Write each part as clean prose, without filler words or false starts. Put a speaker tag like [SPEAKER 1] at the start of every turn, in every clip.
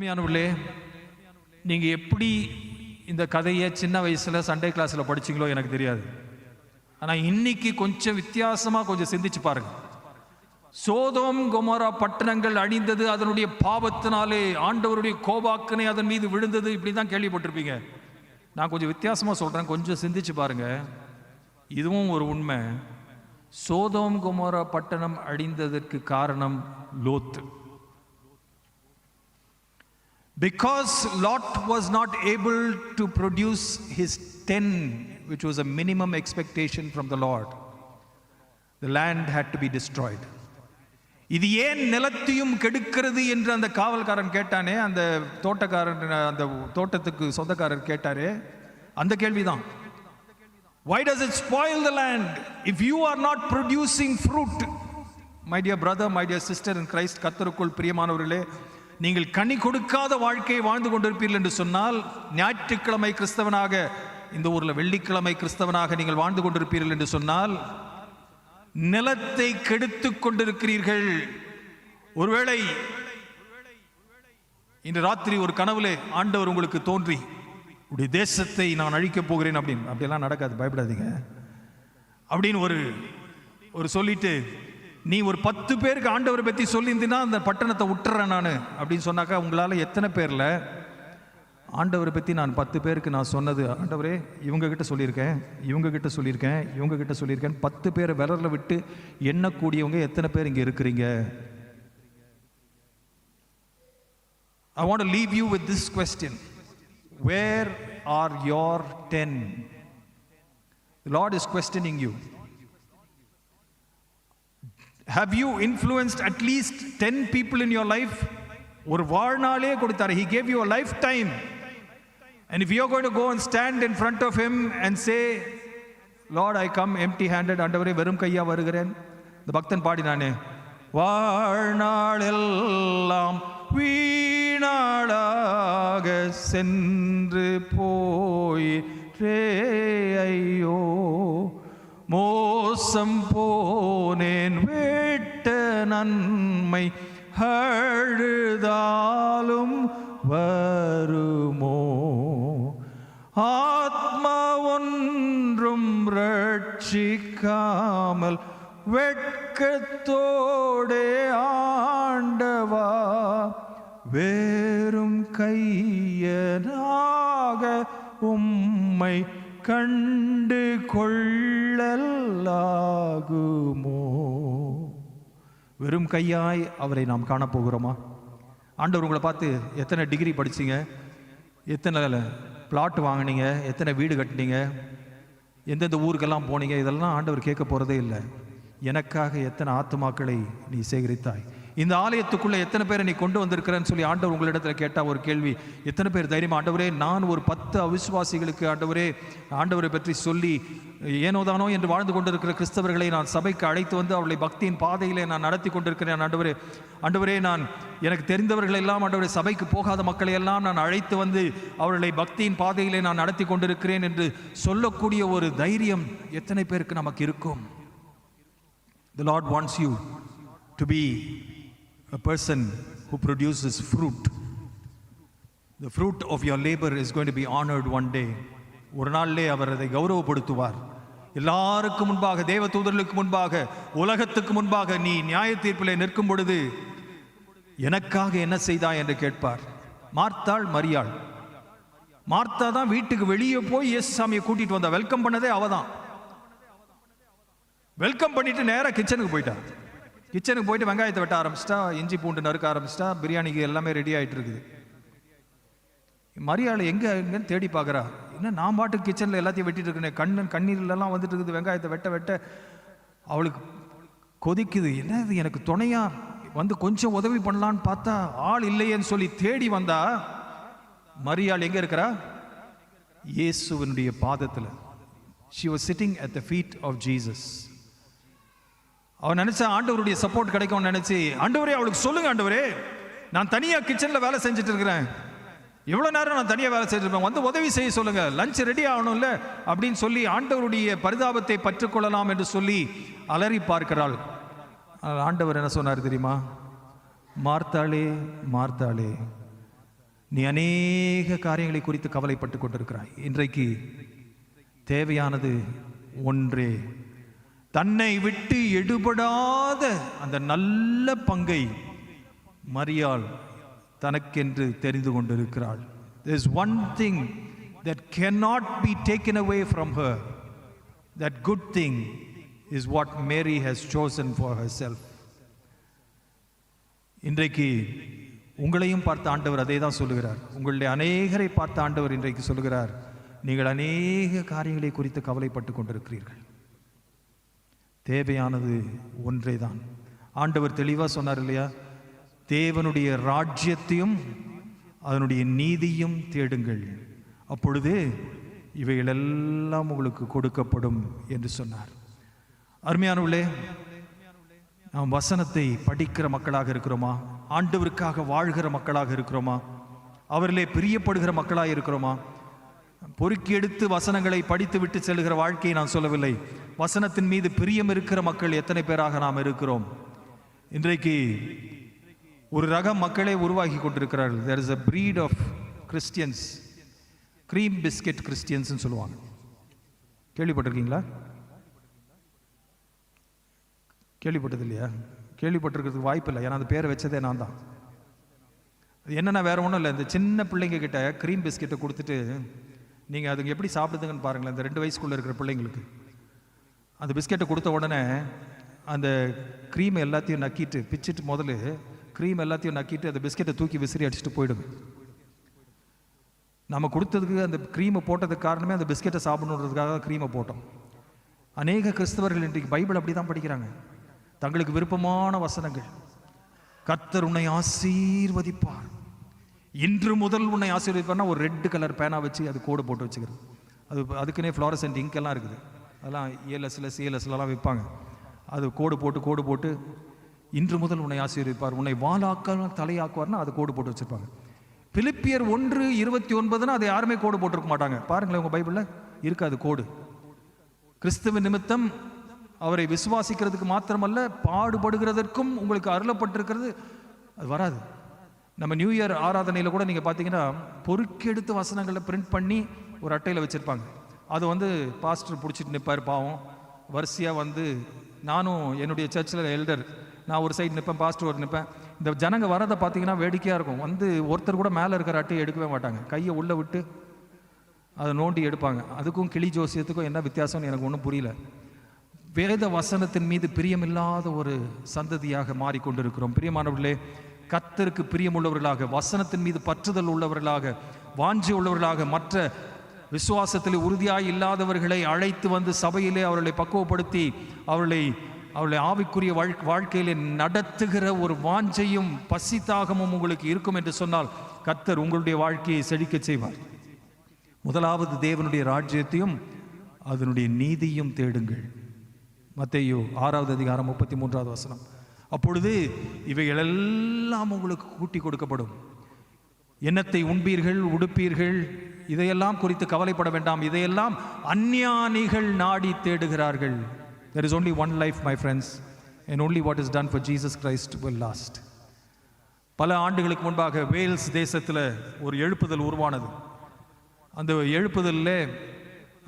[SPEAKER 1] அருமையானவர்களே, நீங்க எப்படி இந்த கதையை சின்ன வயசுல சண்டே கிளாஸ்ல படிச்சீங்களோ எனக்கு தெரியாது. ஆனா இன்னைக்கு கொஞ்சம் வித்தியாசமா கொஞ்சம் சிந்திச்சு பாருங்க. சோதோம் கொமோரா பட்டணங்கள் அழிந்தது அதனுடைய பாவத்தினாலே, ஆண்டவருடைய கோபாக்கனை அதன் மீது விழுந்தது, இப்படிதான் கேள்விப்பட்டிருப்பீங்க. நான் கொஞ்சம் வித்தியாசமா சொல்றேன், கொஞ்சம் சிந்திச்சு பாருங்க. இதுவும் ஒரு உண்மை. சோதோம் கொமோரா பட்டணம் அழிந்ததற்கு காரணம் லோத்து. Because Lot was not able to produce his 10, which was a minimum expectation from the Lord, the land had to be destroyed. இது ஏன் நிலத்தையும் கெடுக்கிறது என்று அந்த காவல்காரன் கேட்டானே, அந்த தோட்டக்காரன், அந்த தோட்டத்துக்கு சொந்தக்காரர் கேட்டாரே, அந்த கேள்விதான். Why does it spoil the land if you are not producing fruit? My dear brother, my dear sister in Christ, கர்த்தருக்குள் பிரியமானவர்களே, நீங்கள் கனி கொடுக்காத வாழ்க்கையை வாழ்ந்து கொண்டிருப்பீர்கள் என்று சொன்னால், ஞாயிற்றுக்கிழமை கிறிஸ்தவனாக, இந்த ஊரில் வெள்ளிக்கிழமை கிறிஸ்தவனாக நீங்கள் வாழ்ந்து கொண்டிருப்பீர்கள் என்று சொன்னால், நிலத்தை கெடுத்துக் கொண்டிருக்கிறீர்கள். ஒருவேளை இன்று ராத்திரி ஒரு கனவுலே ஆண்டவர் உங்களுக்கு தோன்றி, உடைய தேசத்தை நான் அழிக்கப் போகிறேன் அப்படின்னு, அப்படியெல்லாம் நடக்காது, பயப்படாதீங்க அப்படின்னு ஒரு சொல்லிட்டு, நீ ஒரு 10 பேருக்கு ஆண்டவரை பற்றி சொல்லியிருந்தீன்னா அந்த பட்டணத்தை விட்டுறேன் நான் அப்படின்னு சொன்னாக்கா, உங்களால் எத்தனை பேரில் ஆண்டவரை பற்றி நான் 10 பேருக்கு நான் சொன்னது, ஆண்டவரே இவங்க கிட்ட சொல்லியிருக்கேன், இவங்க கிட்ட சொல்லியிருக்கேன், இவங்க கிட்ட சொல்லியிருக்கேன், 10 பேரை விரலில் விட்டு எண்ணக்கூடியவங்க எத்தனை பேர் இங்கே இருக்கிறீங்க? I want to leave you with this question. Where are your 10? The Lord is questioning you. Have you influenced at least 10 people in your life? ஒரு வாழ்நாளே கொடுத்தாரு. He gave you a lifetime. And if you are going to go and stand in front of him and say, Lord, I come empty handed, ஆண்டவரே வெறும் கையா வருகிறேன். இந்த பக்தன் பாடினானே, வாழ்நாளெல்லாம் வீணாளாக சென்று போயிற்றே ஐயோ, மோசம் போனேன் வேட்ட நன்மை அழுதாலும் வருமோ, ஆத்மா ஒன்றும் ரட்சிக்காமல் வெட்கத்தோடே ஆண்டவா வேறும் கையனாக உம்மை கண்டு கொள்ளலாகுமோ? வெறும் கையாய் அவரை நாம் காணப்போகிறோமா? ஆண்டவர் உங்களை பார்த்து, எத்தனை டிகிரி படிச்சீங்க, எத்தனை பிளாட் வாங்கினீங்க, எத்தனை வீடு கட்டினீங்க, எந்தெந்த ஊருக்கெல்லாம் போனீங்க, இதெல்லாம் ஆண்டவர் கேட்க போகிறதே இல்லை. எனக்காக எத்தனை ஆத்துமாக்களை நீ சேகரித்தாய், இந்த ஆலயத்துக்குள்ளே எத்தனை பேரை நீ கொண்டு வந்திருக்கிறேன்னு சொல்லி ஆண்டவர் உங்களிடத்தில் கேட்டால் ஒரு கேள்வி, எத்தனை பேர் தைரியமா, ஆண்டவரே நான் ஒரு 10 அவிசுவாசிகளுக்கு ஆண்டவரை பற்றி சொல்லி ஏனோதானோ என்று வாழ்ந்து கொண்டிருக்கிற கிறிஸ்தவர்களை நான் சபைக்கு அழைத்து வந்து அவர்களை பக்தியின் பாதையிலே நான் நடத்தி கொண்டிருக்கிறேன். ஆண்டவரே நான் எனக்கு தெரிந்தவர்கள் எல்லாம், ஆண்டவரே சபைக்கு போகாத மக்களை எல்லாம் நான் அழைத்து வந்து அவர்களை பக்தியின் பாதையிலே நான் நடத்தி கொண்டிருக்கிறேன் என்று சொல்லக்கூடிய ஒரு தைரியம் எத்தனை பேருக்கு நமக்கு இருக்கும்? The Lord wants you to be a person who produces fruit. The fruit of your labor is going to be honored one day. ஒரு நாளிலே அவர் அதை கௌரவப்படுத்துவார். எல்லாருக்கும் முன்பாக, தேவ தூதர்களுக்கு முன்பாக, உலகத்துக்கு முன்பாக நீ நியாய தீர்ப்பிலே நிற்கும் பொழுது எனக்காக என்ன செய்தாய் என்று கேட்பார். மார்த்தாள், மரியாள். மார்த்தா தான் வீட்டுக்கு வெளியே போய் இயேசு சாமியை கூட்டிட்டு வந்தா. வெல்கம் பண்ணதே அவதான். வெல்கம் பண்ணிட்டு நேராக கிச்சனுக்கு போயிட்டா. கிச்சனுக்கு போயிட்டு வெங்காயத்தை வெட்ட ஆரம்பிச்சிட்டா, இஞ்சி பூண்டு நறுக்க ஆரம்பிச்சிட்டா, பிரியாணிக்கு எல்லாமே ரெடி ஆகிட்டு இருக்குது. மரியாதை எங்கன்னு தேடி பார்க்குறா. என்ன நான் பாட்டுக்கு கிச்சனில் எல்லாத்தையும் வெட்டிட்டு இருக்கேன், கண்ணீர்லாம் வந்துட்டு இருக்குது. வெங்காயத்தை வெட்ட வெட்ட அவளுக்கு கொதிக்குது. என்ன இது, எனக்கு துணையா வந்து கொஞ்சம் உதவி பண்ணலான்னு பார்த்தா ஆள் இல்லையேன்னு சொல்லி தேடி வந்தா, மரியாள் எங்கே இருக்கிறா? இயேசுவினுடைய பாதத்தில். She was sitting at the feet of Jesus. அவன் நினைச்சா ஆண்டவருடைய சப்போர்ட் கிடைக்கும் நினைச்சு, ஆண்டவரே அவளுக்கு சொல்லுங்க, ஆண்டவரே நான் தனியா கிச்சன்ல வேலை செஞ்சுட்டு இருக்கிறேன், எவ்வளவு நேரம் நான் தனியா வேலை செஞ்சிருப்பேன், வந்து உதவி செய்ய சொல்லுங்க, லஞ்ச் ரெடி ஆகணும்ல அப்படின்னு சொல்லி ஆண்டவருடைய பரிதாபத்தை பற்றுக்கொள்ளலாம் என்று சொல்லி அலறி பார்க்கிறாள். ஆண்டவர் என்ன சொன்னார் தெரியுமா? மார்த்தாளே மார்த்தாளே, நீ அநேக காரியங்களை குறித்து கவலைப்பட்டு கொண்டிருக்கிறாய். இன்றைக்கு தேவையானது ஒன்றே, தன்னை விட்டு எடுபடாத அந்த நல்ல பங்கை மரியாள் தனக்கென்று தெரிந்து கொண்டிருக்கிறாள். There is one thing that cannot be taken away from her. That good thing is what Mary has chosen for herself. இன்றைக்கு உங்களையும் பார்த்த ஆண்டவர் அதை தான் சொல்லுகிறார். உங்களுடைய அநேகரை பார்த்த ஆண்டவர் இன்றைக்கு சொல்லுகிறார், நீங்கள் அநேக காரியங்களை குறித்து கவலைப்பட்டு கொண்டிருக்கிறீர்கள். தேவையானது ஒன்றே தான். ஆண்டவர் தெளிவாக சொன்னார் இல்லையா, தேவனுடைய ராஜ்யத்தையும் அதனுடைய நீதியும் தேடுங்கள், அப்பொழுது இவைகளெல்லாம் உங்களுக்கு கொடுக்கப்படும் என்று சொன்னார். அருமையானவர்களே, நாம் வசனத்தை படிக்கிற மக்களாக இருக்கிறோமா? ஆண்டவருக்காக வாழ்கிற மக்களாக இருக்கிறோமா? அவரிலே பிரியப்படுகிற மக்களாக இருக்கிறோமா? பொறுக்கி எடுத்து வசனங்களை படித்து விட்டு செல்கிற வாழ்க்கையை நான் சொல்லவில்லை. வசனத்தின் மீது பிரியம் இருக்கிற மக்கள் எத்தனை பேராக நாம் இருக்கிறோம்? இன்றைக்கு ஒரு ரகம் மக்களே உருவாகி கொண்டிருக்கிறார்கள். there is a breed of Christians, cream biscuit Christians ன்னு சொல்லுவாங்க. கேள்விப்பட்டிருக்கீங்களா? கேள்விப்பட்டது இல்லையா? கேள்விப்பட்டிருக்கிறதுக்கு வாய்ப்பு இல்லை, ஏன்னா அந்த பேரை வச்சதே நான் தான். என்னென்னா வேற ஒன்றும் இல்லை, இந்த சின்ன பிள்ளைங்க கிட்ட க்ரீம் பிஸ்கெட்டை கொடுத்துட்டு நீங்கள் அதுங்க எப்படி சாப்பிடுதுங்கன்னு பாருங்களேன். இந்த 2 வயசுக்குள்ளே இருக்கிற பிள்ளைங்களுக்கு அந்த பிஸ்கெட்டை கொடுத்த உடனே அந்த க்ரீம் எல்லாத்தையும் நக்கிட்டு பிச்சுட்டு, முதல்ல க்ரீம் எல்லாத்தையும் நக்கிட்டு அந்த பிஸ்கெட்டை தூக்கி விசிறி அடிச்சுட்டு போயிடுது. நம்ம கொடுத்ததுக்கு அந்த க்ரீமை போட்டதுக்கு காரணமே அந்த பிஸ்கெட்டை சாப்பிடணுன்றதுக்காக க்ரீமை போட்டோம். அநேக கிறிஸ்தவர்கள் இன்றைக்கு பைபிள் அப்படி தான் படிக்கிறாங்க. தங்களுக்கு விருப்பமான வசனங்கள், கர்த்தர் உன்னை ஆசீர்வதிப்பார், இன்று முதல் உன்னை ஆசீர்வதிப்பார்னா ஒரு ரெட் கலர் பேனா வச்சு அது கோடு போட்டு வச்சுக்கிறது. அதுக்குன்னே ஃப்ளாரசன்ட் இங்க் எல்லாம் இருக்குது, அதெல்லாம் ஏஎல்எஸ்லாம் விற்பாங்க. அது கோடு போட்டு இன்று முதல் உன்னை ஆசீர்வதிப்பார், உன்னை வாலாக்க தலையாக்குவார்னா அது கோடு போட்டு வச்சுருப்பாங்க. பிலிப்பியர் 1:29 அதை யாருமே கோடு போட்டிருக்க மாட்டாங்க. பாருங்களேன், உங்கள் பைபிளில் இருக்காது கோடு. கிறிஸ்துவ நிமித்தம் அவரை விசுவாசிக்கிறதுக்கு மாத்திரமல்ல, பாடுபடுகிறதற்கும் உங்களுக்கு அருளப்பட்டிருக்கிறது, அது வராது. நம்ம நியூ இயர் ஆராதனையில் கூட நீங்கள் பார்த்தீங்கன்னா பொறுக்கெடுத்து வசனங்களை பிரிண்ட் பண்ணி ஒரு அட்டையில் வச்சுருப்பாங்க. அது பாஸ்டர் பிடிச்சிட்டு நிற்பார் பாவம். வரிசையாக நானும் என்னுடைய சர்ச்சில் எல்டர், நான் ஒரு சைடு நிற்பேன், பாஸ்டர் ஒரு நிற்பேன். இந்த ஜனங்க வரதை பார்த்தீங்கன்னா வேடிக்கையாக இருக்கும். ஒருத்தர் கூட மேலே இருக்கிற அட்டையை எடுக்கவே மாட்டாங்க, கையை உள்ளே விட்டு அதை நோண்டி எடுப்பாங்க. அதுக்கும் கிளி ஜோசியத்துக்கும் என்ன வித்தியாசம்னு எனக்கு ஒன்றும் புரியல. வேத வசனத்தின் மீது பிரியமில்லாத ஒரு சந்ததியாக மாறிக்கொண்டிருக்கிறோம். பிரியமானவர்களே, கர்த்தருக்கு பிரியமுள்ளவர்களாக, வசனத்தின் மீது பற்றுதல் உள்ளவர்களாக, வாஞ்சி உள்ளவர்களாக, மற்ற விசுவாசத்தில் உறுதியாய் இல்லாதவர்களை அழைத்து சபையிலே அவர்களை பக்குவப்படுத்தி அவர்களை ஆவிக்குரிய வாழ்க்கையிலே நடத்துகிற ஒரு வாஞ்சையும் பசி தாகமும் உங்களுக்கு இருக்கும் என்று சொன்னால் கர்த்தர் உங்களுடைய வாழ்க்கையை செழிக்க செய்வார். முதலாவது தேவனுடைய ராஜ்யத்தையும் அதனுடைய நீதியும் தேடுங்கள். மத்தேயு 6:33 அப்பொழுது இவைகளெல்லாம் உங்களுக்கு கூட்டி கொடுக்கப்படும். என்னத்தை உண்பீர்கள், உடுப்பீர்கள், இதையெல்லாம் குறித்து கவலைப்பட வேண்டாம், இதையெல்லாம் அஞ்ஞானிகள் நாடி தேடுகிறார்கள். There is only one life, my friends, and only what is done for Jesus Christ will last. பல ஆண்டுகளுக்கு முன்பாக வேல்ஸ் தேசத்தில் ஒரு எழுப்புதல் உருவானது. அந்த எழுப்புதலில்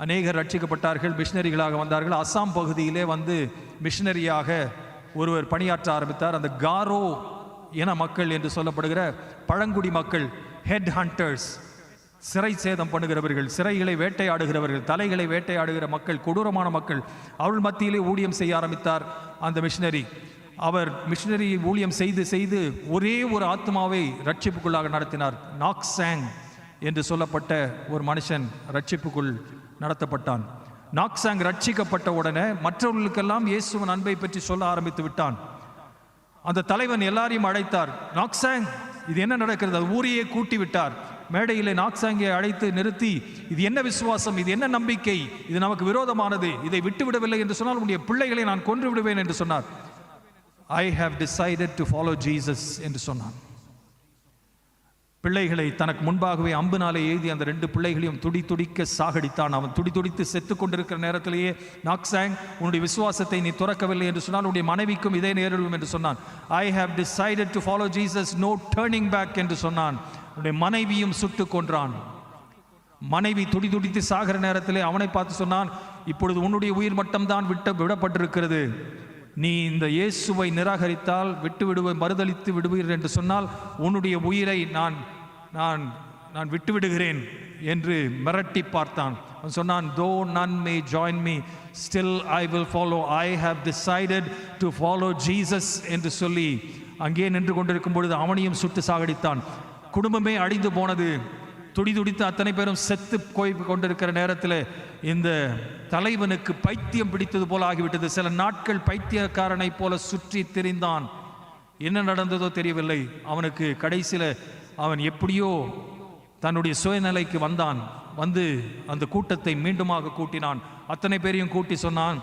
[SPEAKER 1] அநேகர் ரட்சிக்கப்பட்டார்கள், மிஷினரிகளாக வந்தார்கள். அசாம் பகுதியிலே மிஷினரியாக ஒருவர் பணியாற்ற ஆரம்பித்தார். அந்த காரோ என மக்கள் என்று சொல்லப்படுகிற பழங்குடி மக்கள், ஹெட் ஹண்டர்ஸ், சிறை சேதம் பண்ணுகிறவர்கள், சிறைகளை வேட்டையாடுகிறவர்கள், தலைகளை வேட்டையாடுகிற மக்கள், கொடூரமான மக்கள், அவள் மத்தியிலே ஊழியம் செய்ய ஆரம்பித்தார் அந்த மிஷினரி. அவர் மிஷினரி ஊழியம் செய்து ஒரே ஒரு ஆத்மாவை ரட்சிப்புக்குள்ளாக நடத்தினார். நாக்சாங் என்று சொல்லப்பட்ட ஒரு மனுஷன் ரட்சிப்புக்குள் நடத்தப்பட்டான். நாக்சாங் ரட்சிக்கப்பட்ட உடனே மற்றவர்களுக்கெல்லாம் இயேசுவின் அன்பை பற்றி சொல்ல ஆரம்பித்து விட்டான். அந்த தலைவன் எல்லாரையும் அழைத்தார். நாக்சாங், இது என்ன நடக்கிறது? ஊரையே கூட்டி விட்டார். மேடையிலே நாக்சாங்கை அழைத்து நிறுத்தி, இது என்ன விசுவாசம், இது என்ன நம்பிக்கை, இது நமக்கு விரோதமானது, இதை விட்டு விடவில்லை என்று சொன்னால் உன்னுடைய பிள்ளைகளை நான் கொன்று விடுவேன் என்று சொன்னார். I have decided to follow Jesus என்று சொன்னான். பிள்ளைகளை தனக்கு முன்பாகவே அம்புனாலே எழுதி அந்த 2 பிள்ளைகளையும் துடிக்க சாகடித்தான். அவன் துடித்து செத்து கொண்டிருக்கிற நேரத்திலேயே நாக்சாங், உன்னுடைய விசுவாசத்தை நீ துறக்கவில்லை என்று சொன்னால் உன்னுடைய மனைவிக்கும் இதே நேரிடும் என்று சொன்னான். I have decided to follow Jesus, no turning back என்று சொன்னான். உன்னுடைய மனைவியும் சுட்டு கொன்றான். மனைவி துடித்து சாகிற நேரத்திலே அவனை பார்த்து சொன்னான், இப்பொழுது உன்னுடைய உயிர் மட்டும்தான் விடப்பட்டிருக்கிறது. நீ இந்த இயேசுவை நிராகரித்தால் மறுதளித்து விடுவீர் என்று சொன்னால் உன்னுடைய உயிரை நான் விட்டுவிடுகிறேன் என்று மிரட்டி பார்த்தான். அவன் சொன்னான், though none may join me, still I will follow. I have decided to follow Jesus என்று சொல்லி அங்கே நின்று கொண்டிருக்கும் பொழுது அவனையும் சுட்டு சாகடித்தான். குடும்பமே அழிந்து போனது. துடித்து அத்தனை பேரும் செத்து கொண்டிருக்கிற நேரத்தில் இந்த தலைவனுக்கு பைத்தியம் பிடித்தது போல ஆகிவிட்டது. சில நாட்கள் பைத்தியக்காரனை போல சுற்றி திரிந்தான். என்ன நடந்ததோ தெரியவில்லை. அவனுக்கு கடைசியில் அவன் எப்படியோ தன்னுடைய சுயநிலைக்கு வந்தான். வந்து அந்த கூட்டத்தை மீண்டுமாக கூட்டினான். அத்தனை பேரையும் கூட்டி சொன்னான்,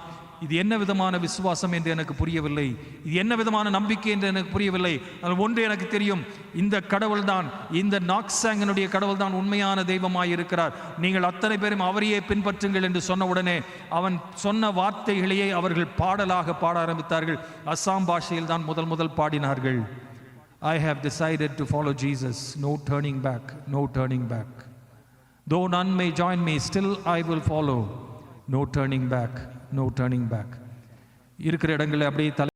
[SPEAKER 1] இது என்ன விதமான விசுவாசம் என்று எனக்கு புரியவில்லை, இது என்ன விதமான நம்பிக்கை என்று எனக்கு புரியவில்லை. அதில் ஒன்று எனக்கு தெரியும், இந்த கடவுள் தான், இந்த நாக்சாங்கனுடைய கடவுள் தான் உண்மையான தெய்வமாய் இருக்கிறார். நீங்கள் அத்தனை பேரும் அவரையே பின்பற்றுங்கள் என்று சொன்ன உடனே அவன் சொன்ன வார்த்தைகளையே அவர்கள் பாடலாக பாட ஆரம்பித்தார்கள். அசாம் பாஷையில் தான் முதல் பாடினார்கள். I have decided to follow Jesus, no turning back, no turning back. Though none may join me, still I will follow, no turning back, no turning back. இருக்கிற இடங்களில் அப்படியே